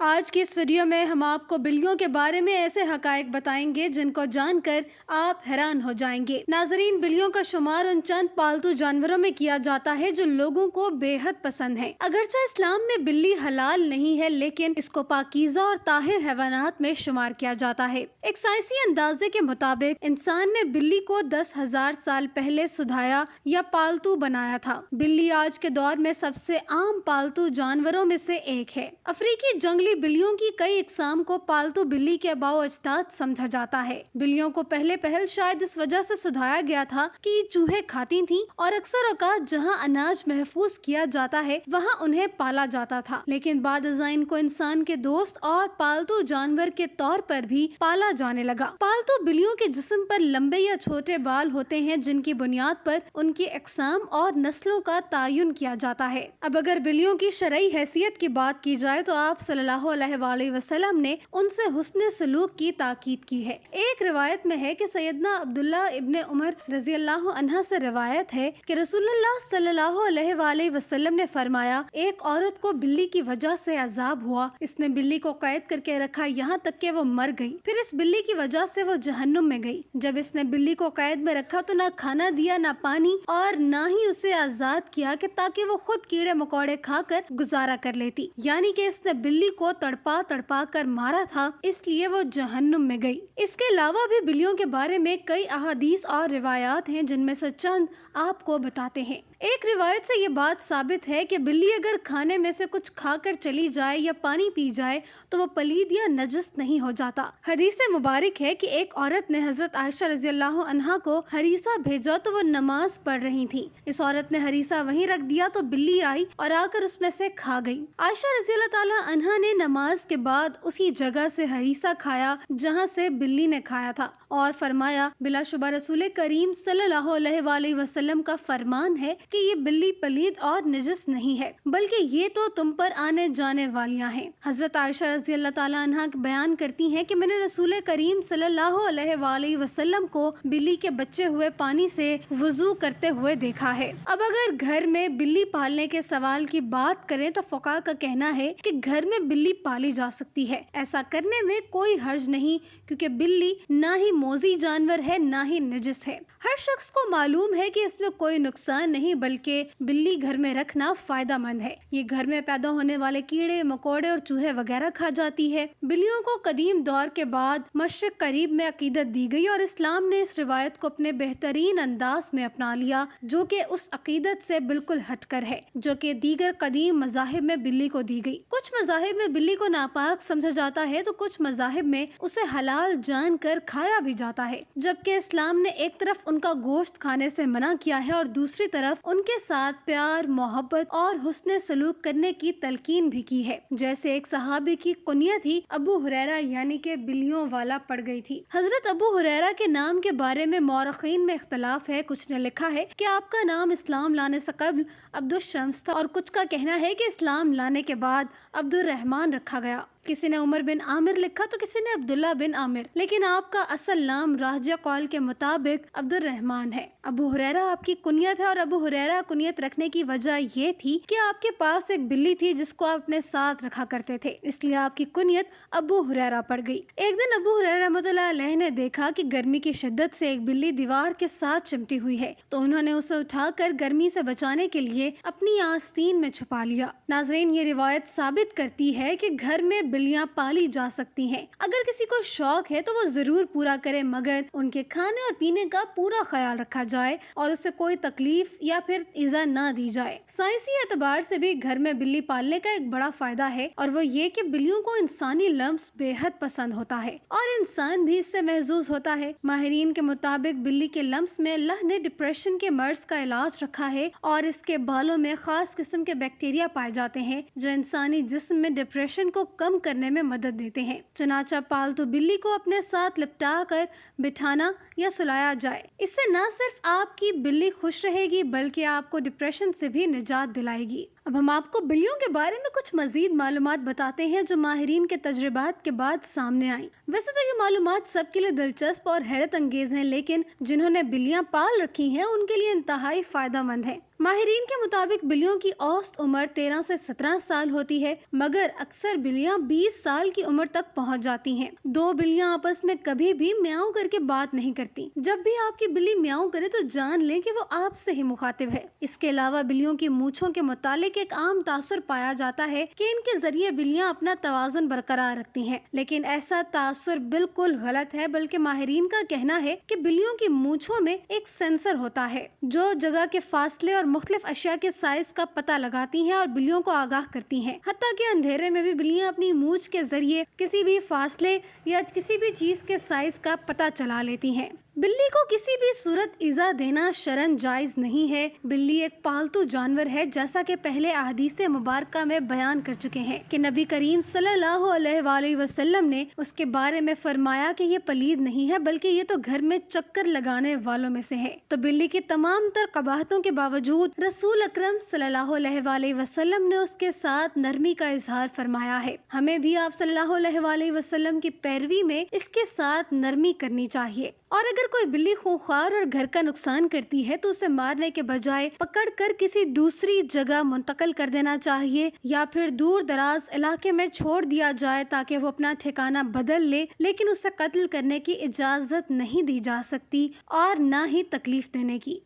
آج کی اس ویڈیو میں ہم آپ کو بلیوں کے بارے میں ایسے حقائق بتائیں گے جن کو جان کر آپ حیران ہو جائیں گے۔ ناظرین، بلیوں کا شمار ان چند پالتو جانوروں میں کیا جاتا ہے جو لوگوں کو بے حد پسند ہیں۔ اگرچہ اسلام میں بلی حلال نہیں ہے، لیکن اس کو پاکیزہ اور طاہر حیوانات میں شمار کیا جاتا ہے۔ ایک سائنسی اندازے کے مطابق انسان نے بلی کو 10,000 سال پہلے سدھایا یا پالتو بنایا تھا۔ بلی آج کے دور میں سب سے عام پالتو جانوروں میں سے ایک ہے۔ افریقی جنگلی بلیوں کی کئی اقسام کو پالتو بلی کے آباء و اجداد سمجھا جاتا ہے۔ بلیوں کو پہل شاید اس وجہ سے سدھایا گیا تھا کہ یہ چوہے کھاتی تھیں اور اکثر اوقات جہاں اناج محفوظ کیا جاتا ہے وہاں انہیں پالا جاتا تھا، لیکن بعد ازاں ان کو انسان کے دوست اور پالتو جانور کے طور پر بھی پالا جانے لگا۔ پالتو بلیوں کے جسم پر لمبے یا چھوٹے بال ہوتے ہیں جن کی بنیاد پر ان کی اقسام اور نسلوں کا تعین کیا جاتا ہے۔ اب اگر بلیوں کی شرعی حیثیت کی بات کی جائے تو آپ صلی اللہ علیہ وآلہ وسلم نے ان سے حسن سلوک کی تاکید کی ہے۔ ایک روایت میں ہے کہ سیدنا عبداللہ ابن عمر رضی اللہ عنہ سے روایت ہے کہ رسول اللہ صلی اللہ علیہ وآلہ وسلم نے فرمایا، ایک عورت کو بلی کی وجہ سے عذاب ہوا، اس نے بلی کو قید کر کے رکھا یہاں تک کہ وہ مر گئی، پھر اس بلی کی وجہ سے وہ جہنم میں گئی۔ جب اس نے بلی کو قید میں رکھا تو نہ کھانا دیا، نہ پانی، اور نہ ہی اسے آزاد کیا کہ تاکہ وہ خود کیڑے مکوڑے کھا کر گزارا کر لیتی، یعنی کہ اس نے بلی کو تڑپا کر مارا تھا، اس لیے وہ جہنم میں گئی۔ اس کے علاوہ بھی بلیوں کے بارے میں کئی احادیث اور روایات ہیں جن میں سے چند آپ کو بتاتے ہیں۔ ایک روایت سے یہ بات ثابت ہے کہ بلی اگر کھانے میں سے کچھ کھا کر چلی جائے یا پانی پی جائے تو وہ پلید یا نجس نہیں ہو جاتا۔ حدیث مبارک ہے کہ ایک عورت نے حضرت عائشہ رضی اللہ عنہا کو ہریسہ بھیجا تو وہ نماز پڑھ رہی تھی۔ اس عورت نے ہریسہ وہیں رکھ دیا تو بلی آئی اور آ کر اس میں سے کھا گئی۔ عائشہ رضی اللہ تعالی عنہا نے نماز کے بعد اسی جگہ سے ہریسہ کھایا جہاں سے بلی نے کھایا تھا، اور فرمایا، بلا شبہ رسول کریم صلی اللہ علیہ وآلہ وسلم کا فرمان ہے کہ یہ بلی پلید اور نجس نہیں ہے، بلکہ یہ تو تم پر آنے جانے والیاں ہیں۔ حضرت عائشہ رضی اللہ تعالی عنہا بیان کرتی ہیں کہ میں نے رسول کریم صلی اللہ علیہ وآلہ وسلم کو بلی کے بچے ہوئے پانی سے وضو کرتے ہوئے دیکھا ہے۔ اب اگر گھر میں بلی پالنے کے سوال کی بات کریں تو فقہاء کا کہنا ہے کہ گھر میں بلی پالی جا سکتی ہے، ایسا کرنے میں کوئی حرج نہیں، کیونکہ بلی نہ ہی موذی جانور ہے نہ ہی نجس ہے۔ ہر شخص کو معلوم ہے کہ اس میں کوئی نقصان نہیں، بلکہ بلی گھر میں رکھنا فائدہ مند ہے۔ یہ گھر میں پیدا ہونے والے کیڑے مکوڑے اور چوہے وغیرہ کھا جاتی ہے۔ بلیوں کو قدیم دور کے بعد مشرق قریب میں عقیدت دی گئی اور اسلام نے اس روایت کو اپنے بہترین انداز میں اپنا لیا، جو کہ اس عقیدت سے بالکل ہٹ کر ہے جو کہ دیگر قدیم مذاہب میں بلی کو دی گئی۔ کچھ مذاہب میں بلی کو ناپاک سمجھا جاتا ہے تو کچھ مذاہب میں اسے حلال جان کر کھایا بھی جاتا ہے، جبکہ اسلام نے ایک طرف ان کا گوشت کھانے سے منع کیا ہے اور دوسری طرف ان کے ساتھ پیار، محبت اور حسن سلوک کرنے کی تلقین بھی کی ہے۔ جیسے ایک صحابی کی کنیت ہی ابو ہریرہ یعنی کہ بلیوں والا پڑ گئی تھی۔ حضرت ابو ہریرہ کے نام کے بارے میں مورخین میں اختلاف ہے۔ کچھ نے لکھا ہے کہ آپ کا نام اسلام لانے سے قبل عبد الشمس تھا، اور کچھ کا کہنا ہے کہ اسلام لانے کے بعد عبد الرحمن رکھا گیا۔ کسی نے عمر بن عامر لکھا تو کسی نے عبداللہ بن عامر، لیکن آپ کا اصل نام راجہ قول کے مطابق عبد الرحمن ہے۔ ابو ہریرہ آپ کی کنیت ہے، اور ابو ہریرہ کنیت رکھنے کی وجہ یہ تھی کہ آپ کے پاس ایک بلی تھی جس کو آپ اپنے ساتھ رکھا کرتے تھے، اس لیے آپ کی کنیت ابو ہریرہ پڑ گئی۔ ایک دن ابو ہریرہ رحمۃ اللہ علیہ نے دیکھا کہ گرمی کی شدت سے ایک بلی دیوار کے ساتھ چمٹی ہوئی ہے، تو انہوں نے اسے اٹھا کر گرمی سے بچانے کے لیے اپنی آستین میں چھپا لیا۔ ناظرین، یہ روایت ثابت کرتی ہے کہ گھر میں بلیاں پالی جا سکتی ہیں۔ اگر کسی کو شوق ہے تو وہ ضرور پورا کرے، مگر ان کے کھانے اور پینے کا پورا خیال رکھا جائے اور اسے کوئی تکلیف یا پھر ایذا نہ دی جائے۔ سائنسی اعتبار سے بھی گھر میں بلی پالنے کا ایک بڑا فائدہ ہے، اور وہ یہ کہ بلیوں کو انسانی لمس بے حد پسند ہوتا ہے اور انسان بھی اس سے محظوظ ہوتا ہے۔ ماہرین کے مطابق بلی کے لمس میں اللہ نے ڈپریشن کے مرض کا علاج رکھا ہے، اور اس کے بالوں میں خاص قسم کے بیکٹیریا پائے جاتے ہیں جو انسانی جسم میں ڈپریشن کو کم کرنے میں مدد دیتے ہیں۔ چنانچہ پالتو بلی کو اپنے ساتھ لپٹا کر بٹھانا یا سلایا جائے، اس سے نہ صرف آپ کی بلی خوش رہے گی بلکہ آپ کو ڈپریشن سے بھی نجات دلائے گی۔ اب ہم آپ کو بلیوں کے بارے میں کچھ مزید معلومات بتاتے ہیں جو ماہرین کے تجربات کے بعد سامنے آئیں۔ ویسے تو یہ معلومات سب کے لیے دلچسپ اور حیرت انگیز ہیں، لیکن جنہوں نے بلیاں پال رکھی ہیں ان کے لیے انتہائی فائدہ مند ہے۔ ماہرین کے مطابق بلیوں کی اوسط عمر 13 سے 17 سال ہوتی ہے، مگر اکثر بلیاں 20 سال کی عمر تک پہنچ جاتی ہیں۔ دو بلیاں آپس میں کبھی بھی میاؤں کر کے بات نہیں کرتی۔ جب بھی آپ کی بلی میاؤں کرے تو جان لیں کہ وہ آپ سے ہی مخاطب ہے۔ اس کے علاوہ بلیوں کی مونچھوں کے متعلق ایک عام تاثر پایا جاتا ہے کہ ان کے ذریعے بلیاں اپنا توازن برقرار رکھتی ہیں، لیکن ایسا تاثر بالکل غلط ہے، بلکہ ماہرین کا کہنا ہے کہ بلیوں کی مونچھوں میں ایک سینسر ہوتا ہے جو جگہ کے فاصلے اور مختلف اشیاء کے سائز کا پتہ لگاتی ہیں اور بلیوں کو آگاہ کرتی ہیں۔ حتیٰ کہ اندھیرے میں بھی بلیاں اپنی مونچھ کے ذریعے کسی بھی فاصلے یا کسی بھی چیز کے سائز کا پتہ چلا لیتی ہیں۔ بلی کو کسی بھی صورت ایذا دینا شرعاً جائز نہیں ہے۔ بلی ایک پالتو جانور ہے، جیسا کہ پہلے احادیث مبارکہ میں بیان کر چکے ہیں کہ نبی کریم صلی اللہ علیہ وآلہ وسلم نے اس کے بارے میں فرمایا کہ یہ پلید نہیں ہے، بلکہ یہ تو گھر میں چکر لگانے والوں میں سے ہے۔ تو بلی کی تمام تر قباحتوں کے باوجود رسول اکرم صلی اللہ علیہ وآلہ وسلم نے اس کے ساتھ نرمی کا اظہار فرمایا ہے۔ ہمیں بھی آپ صلی اللہ علیہ وآلہ وسلم کی پیروی میں اس کے ساتھ نرمی کرنی چاہیے، اور اگر کوئی بلی خونخوار اور گھر کا نقصان کرتی ہے تو اسے مارنے کے بجائے پکڑ کر کسی دوسری جگہ منتقل کر دینا چاہیے، یا پھر دور دراز علاقے میں چھوڑ دیا جائے تاکہ وہ اپنا ٹھکانہ بدل لے، لیکن اسے قتل کرنے کی اجازت نہیں دی جا سکتی اور نہ ہی تکلیف دینے کی۔